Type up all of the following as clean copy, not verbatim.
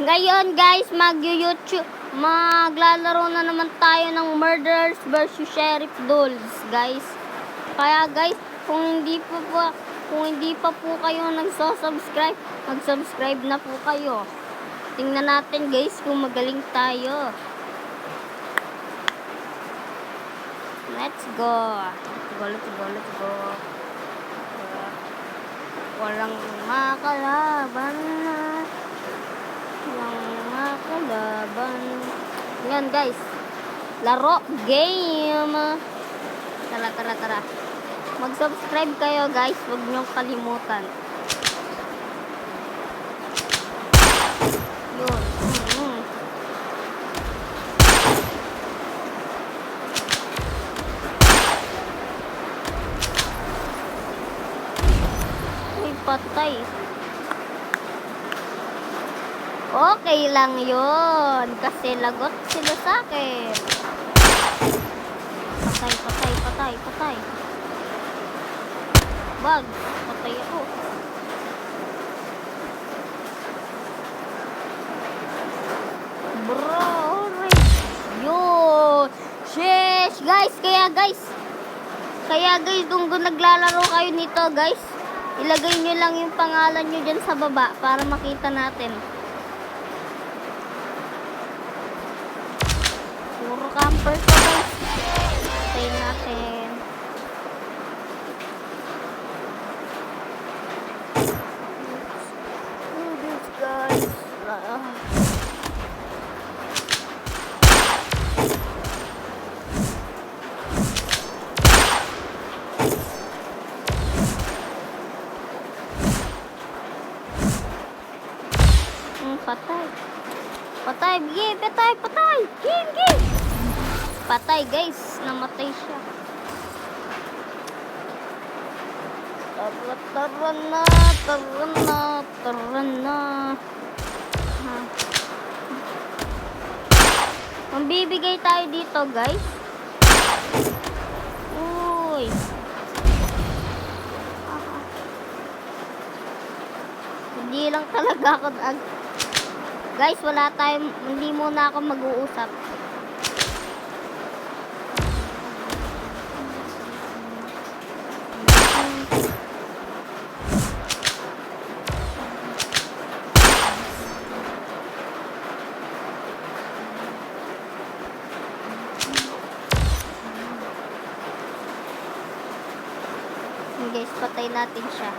Ngayon guys, maglalaro na naman tayo ng Murderers vs Sheriff Dolls, guys. Kaya guys, kung hindi pa po kayo nagso-subscribe, mag-subscribe na po kayo. Tingnan natin guys kung magaling tayo. Let's go. Let's go. Walang makalaban na. Yan guys, laro game. Tara, mag-subscribe kayo guys, huwag niyong kalimutan. Yun. Uy, patay. Okay lang yun. Kasi lagot sila sa akin. Patay. Bag. Patay ako. Bro, alright. Yun. Sheesh, guys. Kaya guys, kung naglalaro kayo nito, guys, ilagay nyo lang yung pangalan nyo dyan sa baba para makita natin. Puro camper ko guys. Patay natin. Oh, this guys. Patay. Game. Patay guys, namatay siya. Tara na. Mambibigay tayo dito guys. Uy. Hindi lang talaga ako guys, wala tayong, hindi muna ako mag-uusap. Guys, patay natin siya.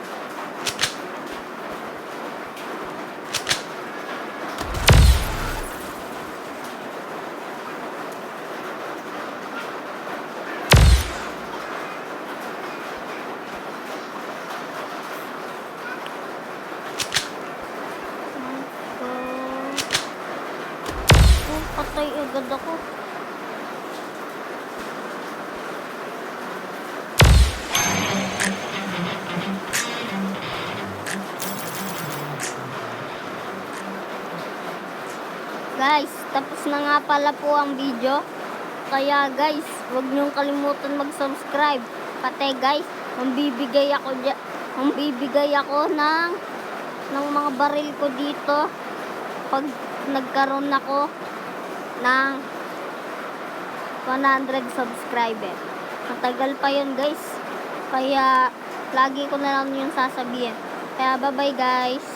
Patay agad ako. Guys, tapos na nga pala po ang video. Kaya guys, huwag niyong kalimutan mag-subscribe. Pati guys, mambibigay ako ng mga baril ko dito pag nagkaroon ako ng 100 subscriber. Matagal pa yun guys. Kaya lagi ko na lang yung sasabihin. Kaya bye bye guys.